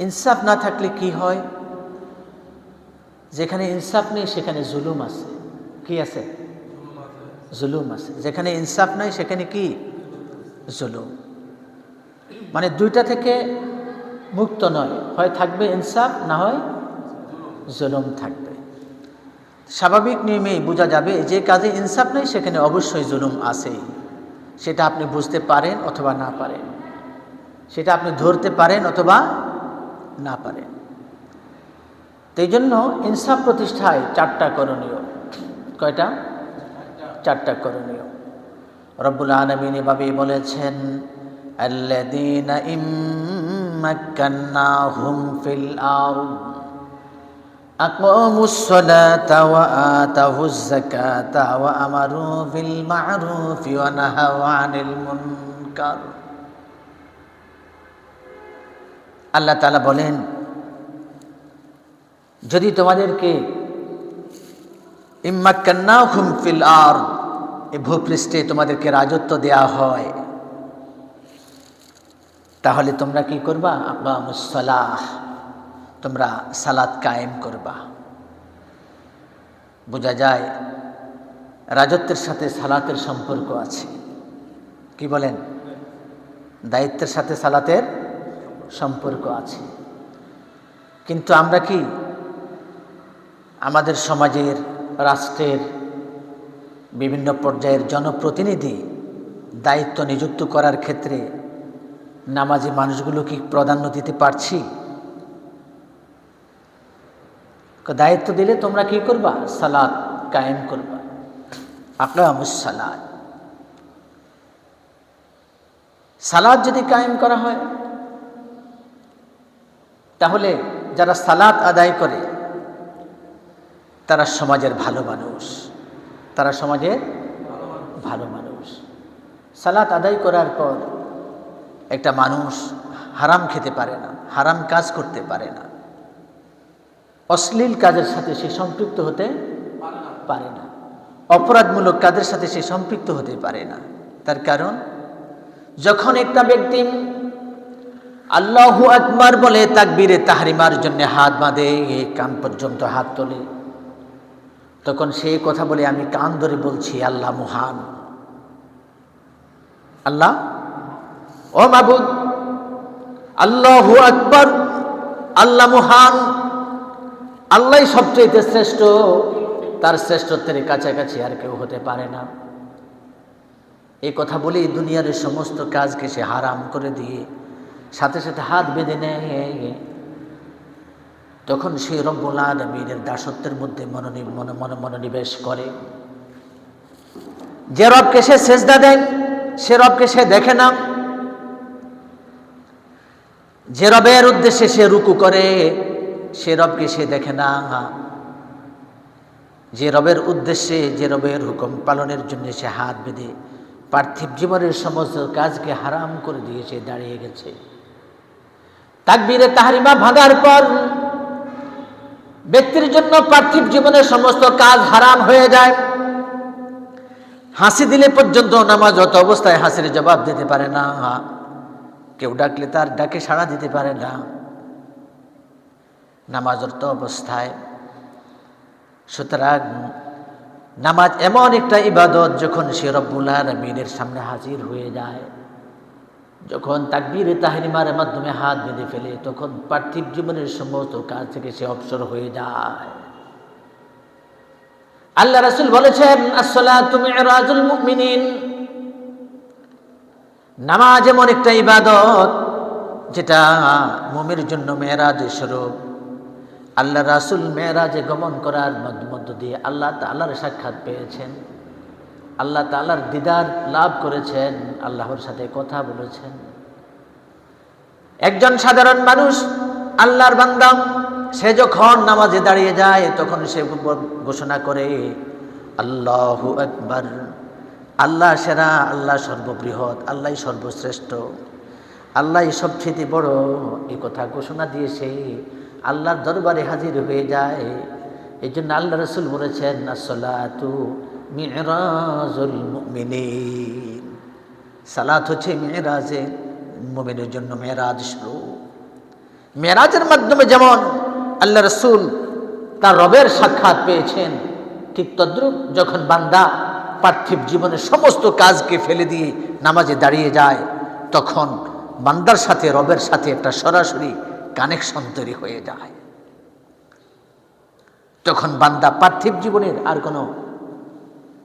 ইনসাফ না থাকলে কি হয়? যেখানে ইনসাফ নেই সেখানে জুলুম আছে। কি আছে? জুলুম আছে। যেখানে ইনসাফ নাই সেখানে কি? জুলুম। মানে দুইটা থেকে মুক্ত নয়, হয় থাকবে ইনসাফ, না হয় জুলুম থাকবে। স্বাভাবিক নিয়মেই বোঝা যাবে যে কাজে ইনসাফ নেই সেখানে অবশ্যই জুলুম আছেই। সেটা আপনি বুঝতে পারেন অথবা না পারেন, সেটা আপনি ধরতে পারেন অথবা না পারেন। এই জন্য ইনসাফ প্রতিষ্ঠায় 4টা করণীয়। কয়টা? 4টা করণীয়। রব্বুল আলামিন এভাবে বলেছেন, আল্লাযীনা ইম্মাক্কান্নাহুম ফিল আরদ আকামুস সালাতা ওয়া আতাউজ যাকাতা ওয়া আমারু বিল মা'রুফি ওয়া নাহাউ আনিল মুনকার। আল্লাহ তাআলা বলেন, যদি তোমাদেরকে ইম্মাক্কান্নাহুম ফিল আরদ, এই ভূপৃষ্ঠে তোমাদেরকে রাজত্ব দেয়া হয়, তাহলে তোমরা কি করবা? আকামুস সালাহ, তোমরা সালাত কায়েম করবা। বোঝা যায় রাজত্বের সাথে সালাতের সম্পর্ক আছে। কি বলেন? দায়িত্বের সাথে সালাতের সম্পর্ক আছে। কিন্তু আমরা কি আমাদের সমাজের, রাষ্ট্রের বিভিন্ন পর্যায়ের জনপ্রতিনিধি দায়িত্ব নিযুক্ত করার ক্ষেত্রে নামাজি মানুষগুলো কি প্রাধান্য দিতে পারছি? দায়িত্ব দিলে তোমরা কি করবা? সালাত কায়েম করবা। আকামুস সালাত, সালাত যদি কায়েম করা হয় তাহলে যারা সালাত আদায় করে তারা সমাজের ভালো মানুষ, তারা সমাজের ভালো মানুষ। সালাত আদায় করার পর একটা মানুষ হারাম খেতে পারে না, হারাম কাজ করতে পারে না, অশ্লীল কাজের সাথে সে সম্পৃক্ত হতে পারে না, অপরাধমূলক কাজের সাথে সে সম্পৃক্ত হতে পারে না। তার কারণ যখন একটা ব্যক্তি আল্লাহু আকবার বলে তাকবীরে তাহরিমার জন্য হাত বাঁধে, কান পর্যন্ত হাত তোলে, তখন সে কথা বলে, আমি কান ধরে বলছি আল্লাহ মহান, আল্লাহ ও মাবুদ, আল্লাহু আকবার, আল্লাহ মহান, আল্লাহই সবচেয়ে শ্রেষ্ঠ, তার শ্রেষ্ঠত্বের কাছাকাছি আর কেউ হতে পারে না। এই কথা বলেই দুনিয়ার সমস্ত কাজকে সে হারাম করে দিয়ে সাথে সাথে হাত বেঁধে নেয়। তখন সে রব্বুল আলামিনের দাসত্বের মধ্যে মনোনিবেশ করে। যে রবকে সে সেজদা দেয় সে রবকে সে দেখে না, যে রবের উদ্দেশ্যে সে রুকু করে সে রবকে সে দেখে না, যে রবের উদ্দেশ্যে, যে রবের হুকুম পালনের জন্য সে হাত বেঁধে পার্থিব জীবনের সমস্ত কাজকে হারাম করে দিয়ে সে দাঁড়িয়ে গেছে। তাকবীরে তাহরিমা ভাঙার পর ব্যক্তির জন্য পার্থিব জীবনের সমস্ত কাজ হারাম হয়ে যায়। হাসি দিলে পর্যন্ত নামাজরত অবস্থায় হাসির জবাব দিতে পারে না, কেউ ডাকলে তার ডাকে সাড়া দিতে পারে না নামাজরত অবস্থায়। সুতরাং নামাজ এমন একটা ইবাদত, যখন সে রব্বুল আলামিনের সামনে হাজির হয়ে যায়, যখন তাকবীরে তাহরিমার মাধ্যমে হাত বেঁধে ফেলে, তখন পার্থিব জীবনের সমস্ত কাজ থেকে সে অবসর হয়ে যায়। আল্লাহ রাসূল বলেছেন, as-salatu mi'rajul mu'minin, নামাজ এমন একটা ইবাদত যেটা মুমিনের জন্য মেরাজের স্বরূপ। আল্লাহ রাসূল মেরাজে গমন করার মধ্য দিয়ে আল্লাহ তাআলার সাক্ষাৎ পেয়েছেন, আল্লাহ তাআলার দিদার লাভ করেছেন, আল্লাহর সাথে কথা বলেছেন। একজন সাধারণ মানুষ, আল্লাহর বান্দা, সে যখন নামাজে দাঁড়িয়ে যায় তখন সে ঘোষণা করে, আল্লাহু আকবার, আল্লাহ সেরা, আল্লাহ সর্ববৃহৎ, আল্লাহ সর্বশ্রেষ্ঠ, আল্লাহ সবচেয়ে বড়। এই কথা ঘোষণা দিয়ে সে আল্লাহর দরবারে হাজির হয়ে যায়। এই জন্য আল্লাহ রাসূল বলেছেন, as-salatu মি'রাজুল মুমিনিন, সালাত হচ্ছে মেরাজে মুমিনের জন্য মেরাজ স্বরূপ। মেরাজের মাধ্যমে যেমন আল্লাহ রাসূল তার রবের সাক্ষাৎ পেয়েছেন, ঠিক তদ্রুপ যখন বান্দা পার্থিব জীবনের সমস্ত কাজকে ফেলে দিয়ে নামাজে দাঁড়িয়ে যায়, তখন বান্দার সাথে রবের সাথে একটা সরাসরি কানেকশন তৈরি হয়ে যায়। তখন বান্দা পার্থিব জীবনের আর কোনো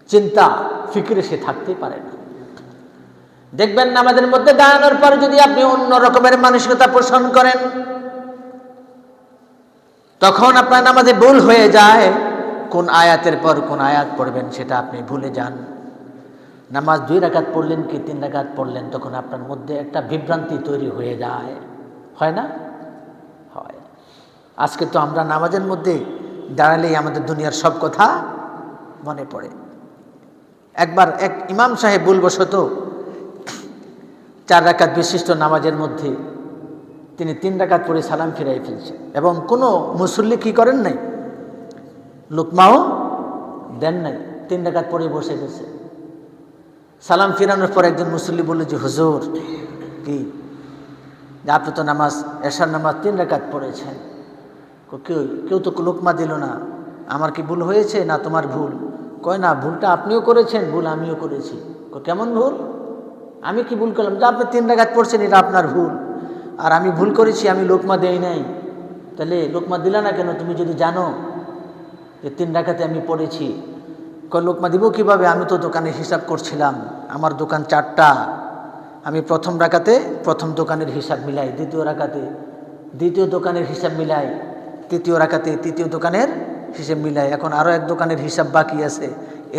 চিন্তা ফিকিরে সে থাকতেই পারে না। দেখবেন নামাজের মধ্যে দাঁড়ানোর পর যদি আপনি অন্য রকমের মানসিকতা পোষণ করেন, তখন আপনার নামাজে ভুল হয়ে যায়। কোন আয়াতের পর কোন আয়াত পড়বেন সেটা আপনি ভুলে যান। নামাজ 2 রাকাত পড়লেন কি 3 রাকাত পড়লেন, তখন আপনার মধ্যে একটা বিভ্রান্তি তৈরি হয়ে যায়, হয় না? হয়। আজকে তো আমরা নামাজের মধ্যে দাঁড়ালেই আমাদের দুনিয়ার সব কথা মনে পড়ে। একবার এক ইমাম সাহেব ভুলবশত 4 রাকাত বিশিষ্ট নামাজের মধ্যে তিনি 3 রাকাত পড়ে সালাম ফিরাই ফেলছেন, এবং কোনো মুসল্লি কি করেন নাই, লুকমাও দেন নাই, 3 রাকাত পড়ে বসে গেছে। সালাম ফিরানোর পর একজন মুসল্লি বলল যে হুজুর, কি যে আপনি তো নামাজ এশার নামাজ 3 রাকাত পড়েছেন, কেউ তো লোকমা দিল না, আমার কি ভুল হয়েছে না তোমার ভুল? কয় না, ভুলটা আপনিও করেছেন, ভুল আমিও করেছি। কেমন ভুল? আমি কি ভুল করলাম? যে আপনি 3 রাকাত পড়ছেন, এটা আপনার ভুল, আর আমি ভুল করেছি, আমি লোকমা দেই নাই। তাহলে লোকমা দিলা না কেন তুমি যদি জানো যে 3 রাকাতে আমি পড়েছি? কয় লোকমা দিব কিভাবে, আমি তো দোকানে হিসাব করছিলাম, আমার দোকান 4টা, আমি প্রথম রাকাতে প্রথম দোকানের হিসাব মিলাই, দ্বিতীয় রাকাতে দ্বিতীয় দোকানের হিসাব মিলাই, তৃতীয় রাকাতে তৃতীয় দোকানের হিসাব মিলাই, এখন আরও এক দোকানের হিসাব বাকি আছে।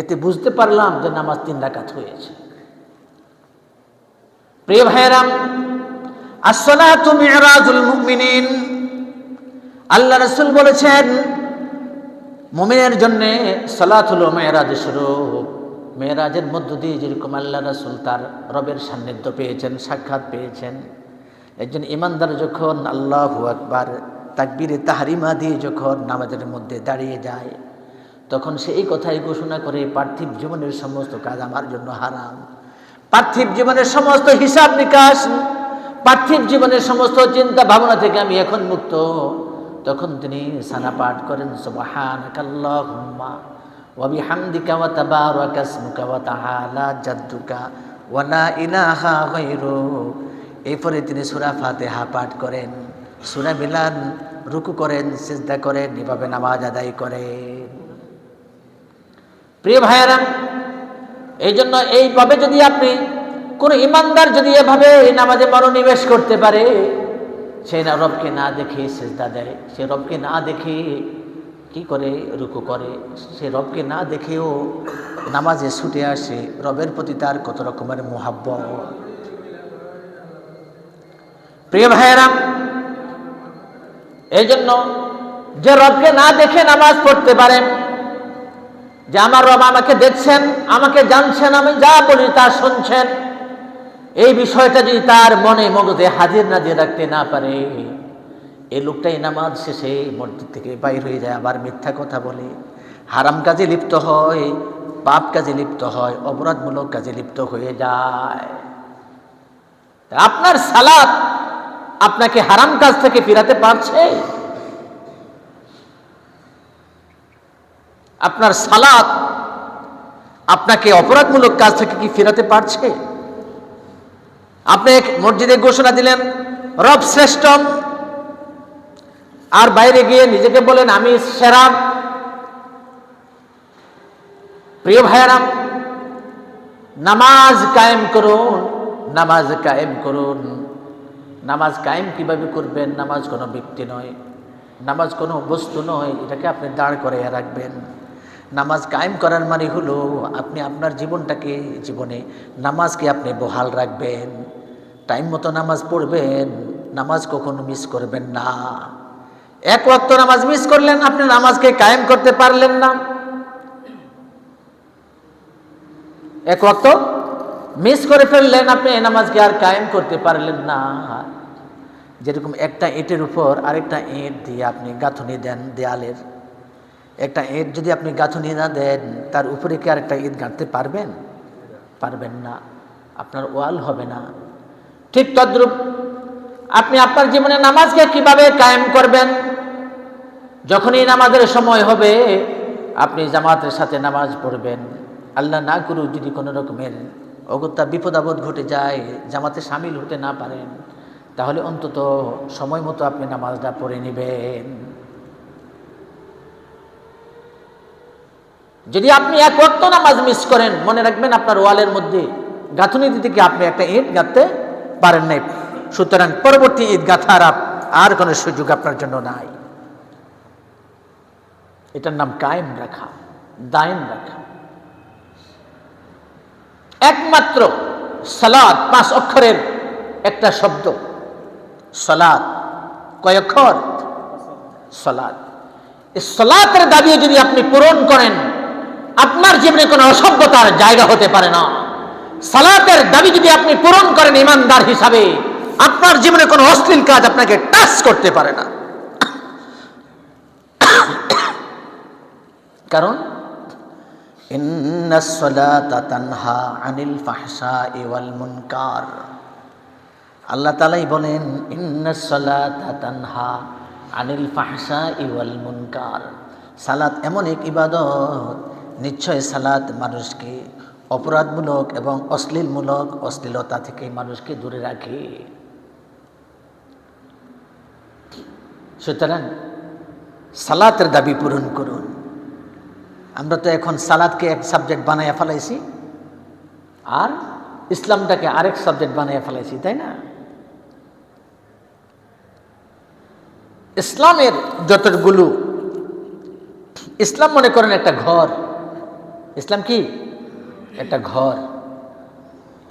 এতে বুঝতে পারলাম যে নামাজ 3 রাকাত হয়েছে। প্রিয় ভাইয়েরা, আসসালাতু মিরাজুল মুমিনিন, আল্লাহ রাসূল বলেছেন মুমিনের জন্য সালাত হলো মেরাজের স্বরূপ। মেরাজের মধ্য দিয়ে যেরকম আল্লাহ রাসূল তার রবের সান্নিধ্য পেয়েছেন, সাক্ষাৎ পেয়েছেন, একজন ইমানদার যখন আল্লাহু আকবার তাকবীরে তাহরিমা দিয়ে যখন নামাজের মধ্যে দাঁড়িয়ে যায়, তখন সে এই কথাই ঘোষণা করে, পার্থিব জীবনের সমস্ত কাজ আমার জন্য হারাম, পার্থিব জীবনের সমস্ত হিসাব নিকাশ, পার্থিব জীবনের সমস্ত চিন্তা ভাবনা থেকে আমি এখন মুক্ত। তখন তিনি সানা পাঠ করেন, সুবহানাকাল্লাহুম্মা ওয়া বিহামদিকা ওয়া তাবারাকা ইসমুকা ওয়া তাআলা জাদ্দুকা ওয়া লা ইলাহা গায়রুক। এরপরে তিনি সূরা ফাতিহা পাঠ করেন, সূরা মিলান, রুকু করেন, সিজদা করেন, এভাবে নামাজ আদায় করেন। প্রিয় ভাইয়েরা, এই জন্য এইভাবে যদি আপনি কোন ইমানদার যদি এভাবে নামাজে মনোনিবেশ করতে পারে, সে না রবকে না দেখে সিজদা দেয়, সে রবকে না দেখে কি করে রুকু করে, সে রবকে না দেখেও নামাজে ছুটে আসে, রবের প্রতি তার কত রকমের মুহাব্বত। প্রিয় ভাইয়েরা, এই জন্য যে রবকে না দেখে নামাজ পড়তে পারেন, যে আমার রব আমাকে দেখছেন, আমাকে জানছেন, আমি যা বলি তা শুনছেন, এই বিষয়টা যদি তার মনে মগজে হাজির নাজির রাখতে না পারে, এই লোকটাই নামাজ শেষে মসজিদ থেকে বাইর হয়ে যায়, আবার মিথ্যা কথা বলে, হারাম কাজে লিপ্ত হয়, পাপ কাজে লিপ্ত হয়, অপরাধমূলক কাজে লিপ্ত হয়ে যায়। আপনার সালাত আপনাকে হারাম কাজ থেকে ফিরাতে পারছে? আপনার সালাত আপনাকে অপরাধমূলক কাজ থেকে কি ফিরাতে পারছে? আপনি মসজিদে ঘোষণা দিলেন রব শ্রেষ্ঠ, আর বাইরে গিয়ে নিজেকে বলেন আমি সেরা। প্রিয় ভাইয়েরা, নামাজ কায়েম করুন, নামাজ কায়েম করুন। নামাজ কায়েম কিভাবে করবেন? নামাজ কোনো ব্যক্তি নয়, নামাজ কোনো বস্তু নয়, এটাকে আপনি দাঁড় করাইয়া রাখবেন। নামাজ কায়েম করার মানে হলো আপনি আপনার জীবনে নামাজকে আপনি বহাল রাখবেন, টাইম মতো নামাজ পড়বেন, নামাজ কখনো মিস করবেন না। এক ওয়াক্ত নামাজ মিস করলেন, আপনি নামাজকে কায়েম করতে পারলেন না। এক ওয়াক্ত মিস করে ফেললেন, আপনি নামাজকে আর কায়েম করতে পারলেন না। যেরকম একটা ইটের উপর আরেকটা ইট দিয়ে আপনি গাঁথুনি দেন দেয়ালের, একটা ইট যদি আপনি গাঁথুনি না দেন, তার উপরে কি আরেকটা ইট গাঁথতে পারবেন? পারবেন না, আপনার ওয়াল হবে না। ঠিক তদ্রূপ আপনি আপনার জীবনে নামাজকে কিভাবে কায়েম করবেন? যখনই নামাজের সময় হবে আপনি জামাতের সাথে নামাজ পড়বেন। আল্লাহ না করুক যদি কোনো রকমের অগত্যা বিপদ আপদ ঘটে যায়, জামাতে সামিল হতে না পারেন, তাহলে অন্তত সময় মতো আপনি নামাজটা পড়ে নেবেন। যদি আপনি এক ওয়াক্ত নামাজ মিস করেন, মনে রাখবেন আপনার ওয়ালের মধ্যে গাঁথুনি দিতে গিয়ে আপনি একটা ইট গাঁথতে পারেন নাই, সুতরাং পরবর্তী ইট গাঁথার আর কোনো সুযোগ আপনার জন্য নাই। এটার নাম কায়েম রাখা, দায়েম রাখা। একমাত্র সালাত 5 অক্ষরের একটা শব্দ, সালাত। কয় অক্ষর? সালাত। এই সালাতের দাবি যদি আপনি পূরণ করেন, আপনার জীবনে কোনো অসভ্যতার জায়গা হতে পারে না। সালাতের দাবি যদি আপনি পূরণ করেন ইমানদার হিসাবে, আপনার জীবনে কোনো অশ্লীল কাজ আপনাকে টাচ করতে পারে না। কারণ ইন্নাস সালাতা তানহা আনিল ফাহশাই ওয়াল মুনকার। আল্লাহ তাআলাই বলেন ইন্নাস সালাতা তানহা আনিল ফাহশাই ওয়াল মুনকার। সালাত এমন এক ইবাদত, নিশ্চয় সালাত মানুষকে অপরাধমূলক এবং অশ্লীলতা থেকে মানুষকে দূরে রাখে। সুতরাং সালাতের দাবি পূরণ করুন। আমরা তো এখন সালাদকে এক সাবজেক্ট বানাইয়া ফেলাইছি, আর ইসলামটাকে আরেক সাবজেক্ট বানাইয়া ফেলাইছি, তাই না? ইসলামের যতগুলো, ইসলাম মনে করেন একটা ঘর। ইসলাম কি? একটা ঘর।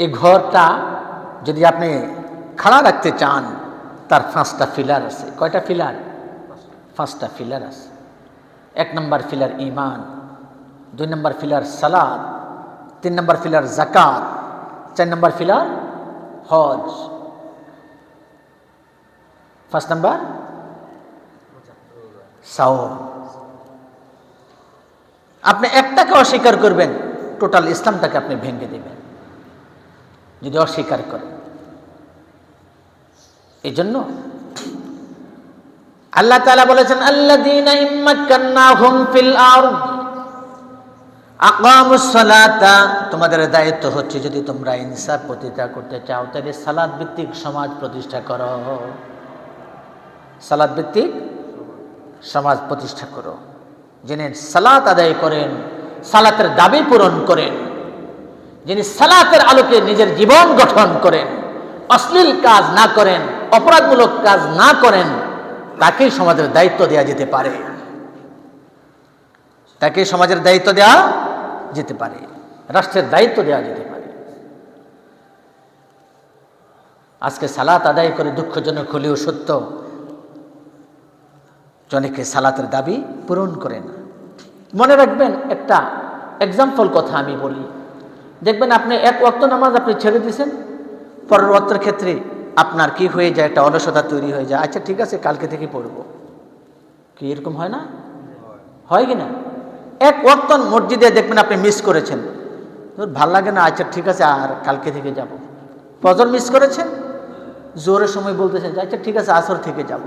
এই ঘরটা যদি আপনি খাড়া রাখতে চান, তার 5টা ফিলার আছে। কয়টা ফিলার? 5টা ফিলার আছে। 1 নম্বর ফিলার ঈমান, 2 নম্বর ফিলার সালাত, 3 নম্বর ফিলার যাকাত, 4 নম্বর ফিলার হজ, 5 নম্বর সাওম। আপনি একটাকে অস্বীকার করবেন, টোটাল ইসলামটাকে আপনি ভেঙে দেবেন যদি অস্বীকার করেন। এই জন্য আল্লাহ তাআলা বলেছেন আল্লাযীনা ইম্মাক্কান্নাহুম ফিল আরদ আকামুস সালাতা। তোমাদের দায়িত্ব হচ্ছে যদি তোমরা ইনসাফ প্রতিষ্ঠা করতে চাও, তাহলে সালাত ভিত্তিক সমাজ প্রতিষ্ঠা করো। সালাত ভিত্তিক সমাজ প্রতিষ্ঠা করো। যিনি সালাত আদায় করেন, সালাতের দাবি পূরণ করেন, যিনি সালাতের আলোকে নিজের জীবন গঠন করেন, অশ্লীল কাজ না করেন, অপরাধমূলক কাজ না করেন, তাকে সমাজের দায়িত্ব দেওয়া যেতে পারে। তাকে সমাজের দায়িত্ব দেওয়া যেতে পারে, রাষ্ট্রের দায়িত্ব দেওয়া যেতে পারে। আজকে সালাত আদায় করে দুঃখজনক হলেও সত্য, অনেকে সালাতের দাবি পূরণ করে না। মনে রাখবেন, একটা এক্সাম্পল কথা আমি বলি। দেখবেন আপনি এক ওয়াক্ত নামাজ আপনি ছেড়ে দিয়েছেন, পরের ওয়াক্তের ক্ষেত্রে আপনার কি হয়ে যায়, একটা অলসতা তৈরি হয়ে যায়। আচ্ছা ঠিক আছে, কালকে থেকে পড়ব। কি এরকম হয় না? হয় কি না? এক ওয়াক্ত মসজিদে দেখবেন আপনি মিস করেছেন, ভাল লাগে না, আচ্ছা ঠিক আছে আর কালকে থেকে যাব। ফজর মিস করেছেন, জোরের সময় বলতেছেন আচ্ছা ঠিক আছে আসর থেকে যাব।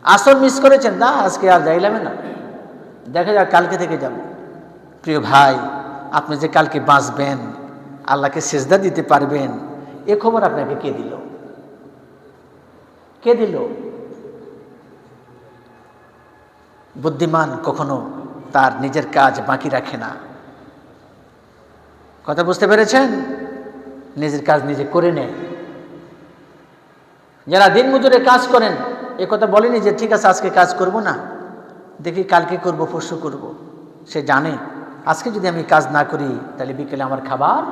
আসর মিস করেছেন, না আজকে আর যাইলাম না, দেখা যাক কালকে থেকে যাব। প্রিয় ভাই, আপনি যে কালকে বাঁচবেন, আল্লাহকে সেজদা দিতে পারবেন, এ খবর আপনাকে কে দিল? কে দিল? বুদ্ধিমান কখনো তার নিজের কাজ বাকি রাখে না। কথা বুঝতে পেরেছেন? নিজের কাজ নিজে করে নেয়। যারা দিন মজুরে কাজ করেন, এ কথা বলেনি যে ঠিক আছে আজকে কাজ করব না, দেখি কালকে করব, পরশু করব। সে জানে আজকে যদি আমি কাজ না করি তাহলে বিকেলে আমার খাবার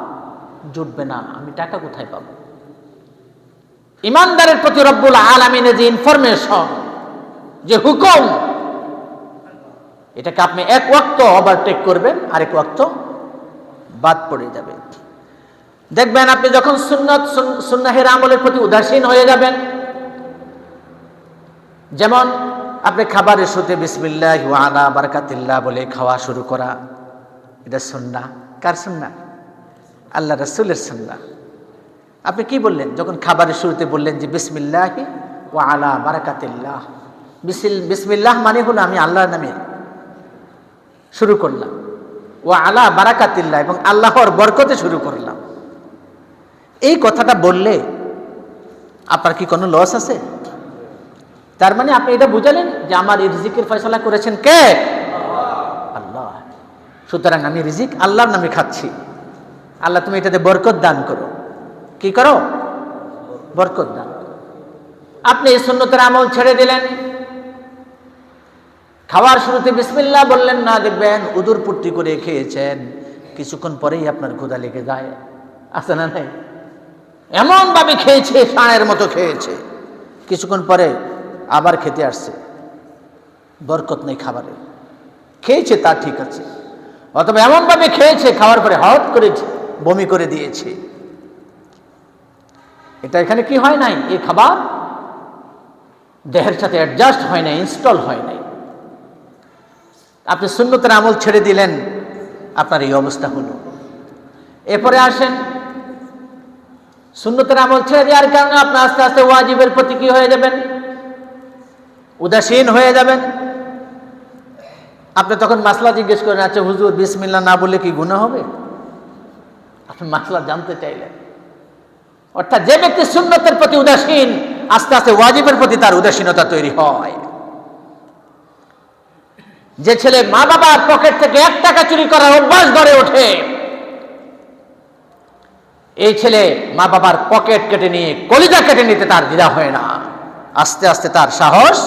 জুটবে না, আমি টাকা কোথায় পাবো। ইমানদারের প্রতি রব্বুল আলামিনের যে ইনফরমেশন, যে হুকুম, এটাকে আপনি এক ওয়াক্ত ওভারটেক করবেন, আরেক ওয়াক্ত বাদ পড়ে যাবে। দেখবেন আপনি যখন সুন্নাহের আমলের প্রতি উদাসীন হয়ে যাবেন, যেমন আপনি খাবারের শুরুতে বিসমিল্লাহ ওয়া আলা বারাকাতিল্লাহ বলে খাওয়া শুরু করা, এটা সুন্নাহ। কার সুন্নাহ? আল্লাহ রাসূলের সুন্নাহ। আপনি কি বললেন যখন খাবারের শুরুতে বললেন যে বিসমিল্লাহি ওয়া আলা বারাকাতিল্লাহ? বিসমিল্লাহ মানে হলো আমি আল্লাহর নামে শুরু করলাম, ওয়া আলা বারাকাতিল্লাহ এবং আল্লাহর বরকতে শুরু করলাম। এই কথাটা বললে আপনার কি কোনো লস আছে? তার মানে আপনি এটা বুঝালেন যে আমার এই রিজিকের ফয়সালা করেছেন কে? আল্লাহ। সুতরাং আমি রিজিক আল্লাহর নামে খাচ্ছি। আল্লাহ তুমি এটাতে বরকত দান করো। কি করো? বরকত দান। আপনি এই সুন্নতের আমল ছেড়ে দিলেন, খাওয়ার শুরুতে বিসমিল্লাহ বললেন না, দেখবেন উদুর পুট্টি করে খেয়েছেন, কিছুক্ষণ পরেই আপনার ক্ষুধা লেগে যায়, আছে না নাই? এমন ভাবে খেয়েছে, ষাঁড়ের মতো খেয়েছে, কিছুক্ষণ পরে আবার খেতে আসছে, বরকত নেই খাবারে। খেয়েছে তা ঠিক আছে, অথবা এমন ভাবে খেয়েছে খাওয়ার পরে হট করেছে, বমি করে দিয়েছে। এটা এখানে কি হয় নাই? এই খাবার দেহের সাথে অ্যাডজাস্ট হয় নাই, ইনস্টল হয় নাই। আপনি সুন্নতের আমল ছেড়ে দিলেন, আপনার এই অবস্থা হলো। এরপরে আসেন, সুন্নতের আমল ছেড়ে দেওয়ার কারণে আপনি আস্তে আস্তে ওয়াজিবের প্রতি কি হয়ে যাবেন? উদাসীন হয়ে যাবেন। আপনি তখন মাসলা জিজ্ঞেস করেন, আচ্ছা হুজুর বিসমিল্লাহ না বললে কি গুনাহ হবে? আপনি মাসলা জানতে চাইলেন। অর্থাৎ যে ব্যক্তি সুন্নতের প্রতি উদাসীন, আস্তে আস্তে ওয়াজিবের প্রতি তার উদাসীনতা তৈরি হয়। যে ছেলে মা বাবার পকেট থেকে 1 টাকা চুরি করার অভ্যাস গড়ে ওঠে, এই ছেলে মা বাবার পকেট কেটে নিয়ে কলিজা কেটে নিতে তার দ্বিধা হয় না, আস্তে আস্তে তার সাহস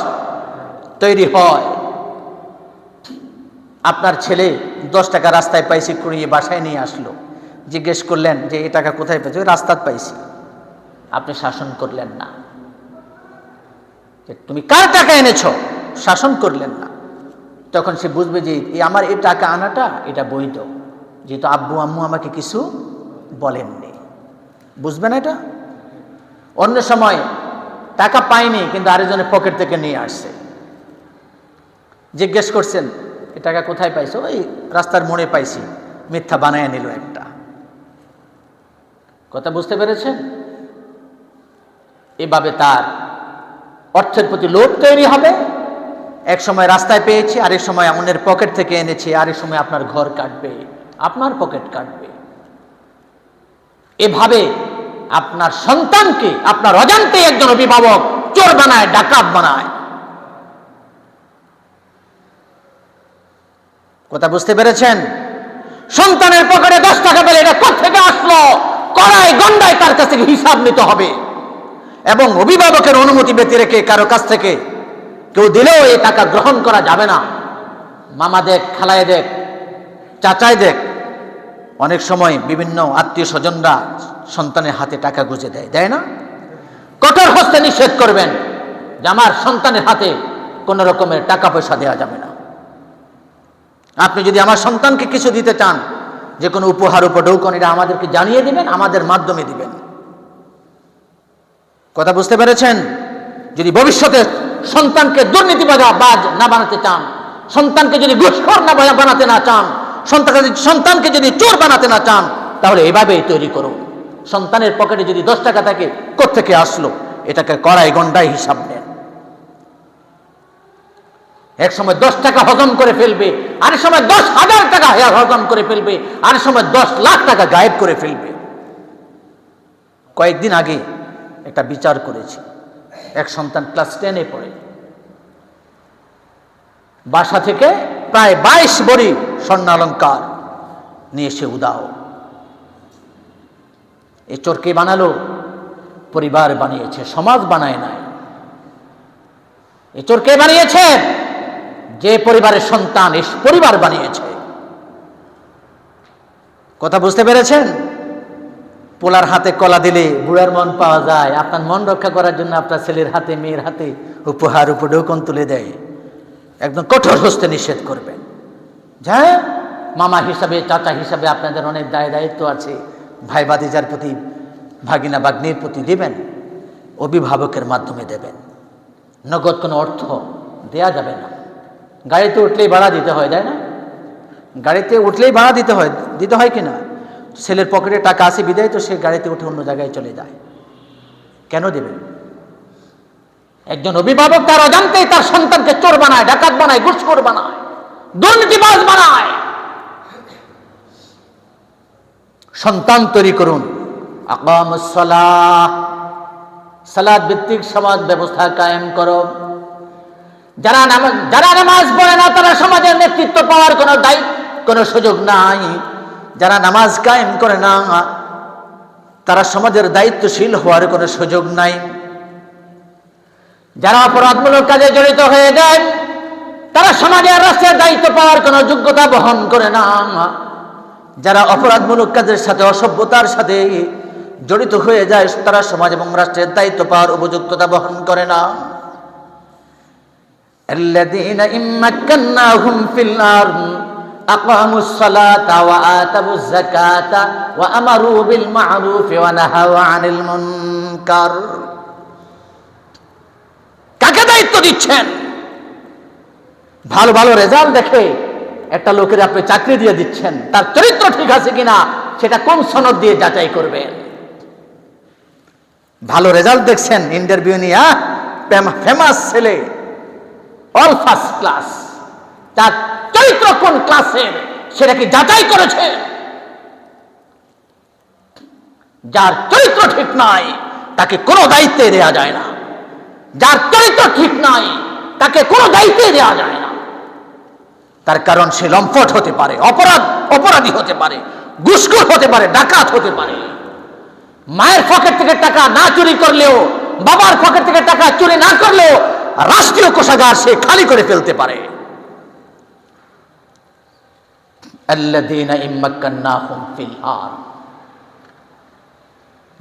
তৈরি হয়। আপনার ছেলে 10 টাকা রাস্তায় পাইছি কুড়িয়ে বাসায় নিয়ে আসলো, জিজ্ঞেস করলেন যে এই টাকা কোথায় পেয়েছো? রাস্তায় পাইছি। আপনি শাসন করলেন না, তুমি কার টাকা এনেছো? শাসন করলেন না। তখন সে বুঝবে যে আমার এই টাকা আনাটা এটা বৈধ, যেহেতু আব্বু আম্মু আমাকে কিছু বলেননি। বুঝবেন এটা? অন্য সময় টাকা পাইনি, কিন্তু আরেকজনের পকেট থেকে নিয়ে আসছে, জিজ্ঞেস করছেন এই টাকা কোথায় পাইছো? ওই রাস্তার মোড়ে পাইছি। মিথ্যা বানায় নিল একটা। কথা বুঝতে পেরেছেন? এভাবে তার অর্থের প্রতি লোভ তৈরি হবে। এক সময় রাস্তায় পেয়েছি, আরেক সময় অন্যের পকেট থেকে এনেছি, আরেক সময় আপনার ঘর কাটবে, আপনার পকেট কাটবে। এভাবে আপনার সন্তানকে আপনার অজান্তে একজন অভিভাবক চোর বানায়, ডাকাত বানায়। কথা বুঝতে পেরেছেন? সন্তানের পকেটে 10 টাকা পেলে এটা কোত্থেকে আসলো, কড়াই গন্ডায় তার কাছ থেকে হিসাব নিতে হবে। এবং অভিভাবকের অনুমতি ব্যতি রেখে কারো কাছ থেকে কেউ দিলেও এই টাকা গ্রহণ করা যাবে না। মামা দেখ, খালায় দেখ, চাচায় দেখ, অনেক সময় বিভিন্ন আত্মীয় স্বজনরা সন্তানের হাতে টাকা গুঁজে দেয়, দেয় না? কঠোর হস্তে নিষেধ করবেন যে আমার সন্তানের হাতে কোন রকমের টাকা পয়সা দেওয়া যাবে না। আপনি যদি আমার সন্তানকে কিছু দিতে চান, যে কোনো উপহার উপঢৌকন, এটা আমাদেরকে জানিয়ে দিবেন, আমাদের মাধ্যমে দিবেন। কথা বুঝতে পেরেছেন? যদি ভবিষ্যতে সন্তানকে দুর্নীতিবাজ না বানাতে চান, সন্তানকে যদি ঘুষখোর না বানাতে না চান, সন্তানকে যদি চোর বানাতে না চান, তাহলে এভাবেই তৈরি করুন। সন্তানের পকেটে যদি 10 টাকা থাকে, কোত্থেকে আসলো, এটাকে কড়াই গন্ডায় হিসাব নেন। এক সময় 10 টাকা হজম করে ফেলবে, আরেক সময় 10,000 টাকা হজম করে ফেলবে, আরেক সময় 10 লাখ টাকা গায়েব করে ফেলবে। কয়েকদিন আগে একটা বিচার করেছি। এক সন্তান ক্লাস 10-এ পড়ে, বাসা থেকে প্রায় 22 ভরি স্বর্ণালঙ্কার নিয়ে এসে উদাও। এই চোরকে বানালো? পরিবার বানিয়েছে, সমাজ বানায় নাই। এই চোরকে বানিয়েছে? যে পরিবারের সন্তান, এই পরিবার বানিয়েছে। কথা বুঝতে পেরেছেন? পোলার হাতে কলা দিলে বুড়ার মন পাওয়া যায়। আপনার মন রক্ষা করার জন্য আপনার ছেলের হাতে, মেয়ের হাতে উপহার উপঢৌকন তুলে দেয়। একদম কঠোর হস্তে নিষেধ করবেন। হ্যাঁ, মামা হিসাবে, চাচা হিসাবে আপনাদের অনেক দায়িত্ব আছে। ভাই ভাতিজার প্রতি, ভাগিনা ভাগ্নির প্রতি দিবেন, অভিভাবকের মাধ্যমে দেবেন। নগদ কোনো অর্থ দেয়া যাবে না। গাড়িতে উঠলেই ভাড়া দিতে হয়, তাই না? গাড়িতে উঠলেই ভাড়া দিতে হয় কিনা? ছেলের পকেটে টাকা আছে বিদায় তো সে গাড়িতে উঠে অন্য জায়গায় চলে যায়। কেন দেবে? একজন অভিভাবক তার অজান্তেই তার সন্তানকে চোর বানায়, ডাকাত বানায়, ঘুষখোর বানায়, দুর্নীতিবাজ বানায়। সন্তান তৈরি করুন। আকামুস সালাহ, সালাত ভিত্তিক সমাজ ব্যবস্থা কায়েম করো। যারা নামাজ পড়ে না তারা সমাজের নেতৃত্ব পাওয়ার কোনো সুযোগ নাই। যারা নামাজ কায়েম করে না তারা সমাজের দায়িত্বশীল হওয়ার কোনো সুযোগ নাই। যারা অপরাধমূলক কাজে জড়িত হয়ে যায় তারা সমাজের রাষ্ট্রের দায়িত্ব পাওয়ার কোনো যোগ্যতা বহন করে না। যারা অপরাধমূলক কাজের সাথে, অসভ্যতার সাথে জড়িত হয়ে যায় তারা সমাজ এবং রাষ্ট্রের দায়িত্ব পাওয়ার উপযুক্ততা বহন করে না। আল্লাযীনা ইম্মাক্কান্নাহুম ফিল আরদ আকামুস সালাতা ওয়া আতাবুজ যাকাতা ওয়া আমারু বিল মা'রুফি ওয়া নাহাউ আনিল মুনকার। কাকে দায়িত্ব দিচ্ছেন? ভালো ভালো রেজাল্ট দেখে একটা লোকের আপনি চাকরি দিয়ে দিচ্ছেন, তার চরিত্র ঠিক আছে কিনা সেটা কোন সনদ দিয়ে যাচাই করবেন? ভালো রেজাল্ট দেখছেন, ইন্টারভিউ নিয়ে ফেমাস ছেলে, অল ফার্স্ট ক্লাস, তার চরিত্র কোন ক্লাসের সেটা কি যাচাই করেছে? যার চরিত্র ঠিক নাই তাকে কোনো দায়িত্বে দেয়া যায় না। যার চরিত্র ঠিক নাই তাকে কোনো দায়িত্বে দেয়া যায় না। তার কারণ সে লম্পট হতে পারে, অপরাধী হতে পারে, ঘুষখোর হতে পারে, ডাকাত হতে পারে। মায়ের পকেট থেকে টাকা না চুরি করলেও, বাবার পকেট থেকে টাকা চুরি না করলেও রাষ্ট্রীয় কোষাগার সে খালি করে ফেলতে পারে। আল্লাযীনা ইম্মাক্কান্নাহুম ফিল আরদ,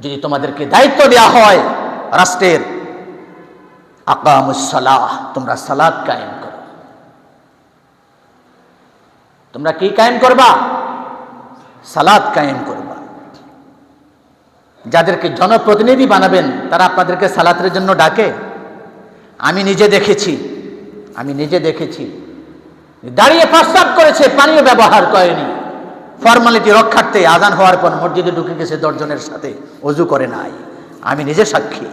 যদি তোমাদেরকে দায়িত্ব দেয়া হয় রাষ্ট্রের, আকামুস সালাহ, তোমরা সালাত কায়েম করো। তোমরা কি কায়েম করবা? সালাত কায়েম করবা। যাদেরকে জনপ্রতিনিধি বানাবেন তারা আপনাদেরকে সালাতের জন্য ডাকে? আমি নিজে দেখেছি দাঁড়িয়ে প্রস্তাব করেছে, পানীয় ব্যবহার করেনি, ফর্মালিটি রক্ষার্থে আজান হওয়ার পর মসজিদে ঢুকে গেছে 10 জনের সাথে, ওযু করে নাই। আমি নিজে সাক্ষী।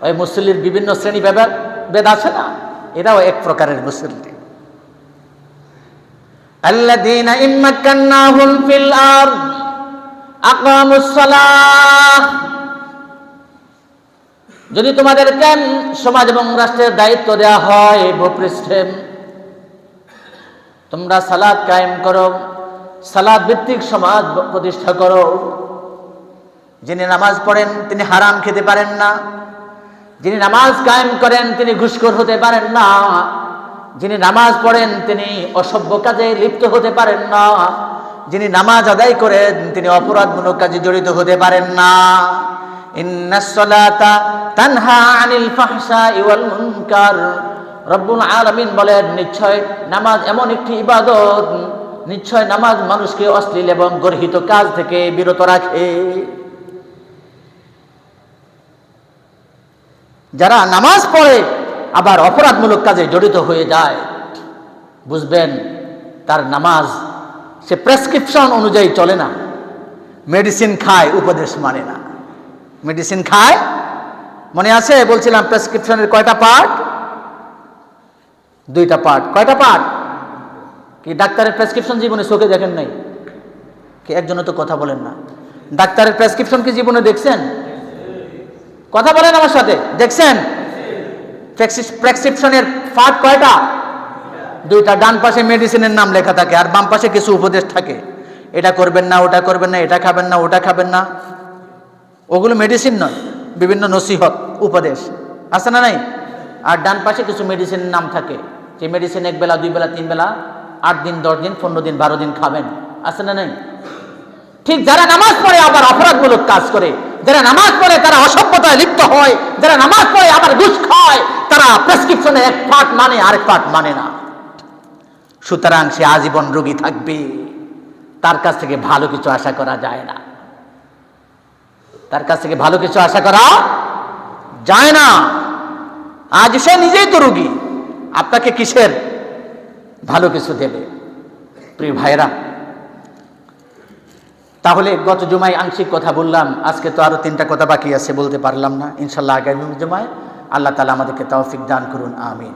ওই মুসল্লির বিভিন্ন শ্রেণী ভেদ আছে না, এটাও এক প্রকারের মুসল্লি। আল্লাযীনা ইম্মাক্কান্নাহুম ফিল আরদ আকামুস সালাহ, যদি তোমাদেরকে সমাজ এবং রাষ্ট্রের দায়িত্ব দেওয়া হয় ভূপৃষ্ঠে, তোমরা সালাত কায়েম করো, সালাত ভিত্তিক সমাজ প্রতিষ্ঠা করো। যিনি নামাজ পড়েন তিনি হারাম খেতে পারেন না, যিনি নামাজ কায়েম করেন তিনি ঘুষখোর হতে পারেন না, যিনি নামাজ পড়েন তিনি অসভ্য কাজে লিপ্ত হতে পারেন না, যিনি নামাজ আদায় করেন তিনি অপরাধমূলক কাজে জড়িত হতে পারেন না। ইন্নাস সালাতা তানহা আনিল ফাহশাই ওয়াল মুনকার, রব্বুল আলামিন বলেন নিশ্চয় নামাজ এমন একটি ইবাদত, নিশ্চয় নামাজ মানুষকে অশ্লীল এবং গর্হিত কাজ থেকে বিরত রাখে। যারা নামাজ পড়ে আবার অপরাধমূলক কাজে জড়িত হয়ে যায়, বুঝবেন তার নামাজ সে প্রেসক্রিপশন অনুযায়ী চলে না, মেডিসিন খায়, উপদেশ মানে না। মেডিসিন খায়, মনে আছে বলছিলাম প্রেসক্রিপশনের কয়টা পার্ট? 2টা পার্ট। কয়টা পার্ট? কি ডাক্তারের প্রেসক্রিপশন জীবনে চোখে দেখেন নাই? কি একজনও তো কথা বলেন না। ডাক্তারের প্রেসক্রিপশন কি জীবনে দেখছেন? কথা বলেন আমার সাথে, দেখছেন? প্রেসক্রিপশনের পার্ট কয়টা? 2টা। ডান পাশে মেডিসিনের নাম লেখা থাকে আর বাম পাশে কিছু উপদেশ থাকে, এটা করবেন না, ওটা করবেন না, এটা খাবেন না, ওটা খাবেন না। ওগুলো মেডিসিন নয়, বিভিন্ন নসিহত উপদেশ আছে না নাই? আর ডান পাশে কিছু মেডিসিনের নাম থাকে, যে মেডিসিন 1 বেলা 2 বেলা 3 বেলা 8 দিন 10 দিন 15 দিন 12 দিন খাবেন, আছে না নাই? ঠিক যারা নামাজ পড়ে আবার অপরাধমূলক কাজ করে, যারা নামাজ পড়ে তারা অসভ্যতায় লিপ্ত হয়, যারা নামাজ পড়ে আবার ঘুষ খায়, তারা প্রেসক্রিপশনে এক পার্ট মানে আরেক পার্ট মানে না। সুতরাং সে আজীবন রোগী থাকবে, তার কাছ থেকে ভালো কিছু আশা করা যায় না। তার কাছ থেকে ভালো কিছু আশা করা যায় না। আজ সে নিজেই তো রোগী, আপনাকে কিসের ভালো কিছু দেবে? প্রিয় ভাইরা, তাহলে গত জুমায় আংশিক কথা বললাম, আজকে তো আরো 3টা কথা বাকি আছে, বলতে পারলাম না। ইনশাল্লাহ আগামী জুমায় আল্লাহ তাআলা আমাদেরকে তৌফিক দান করুন, আমিন।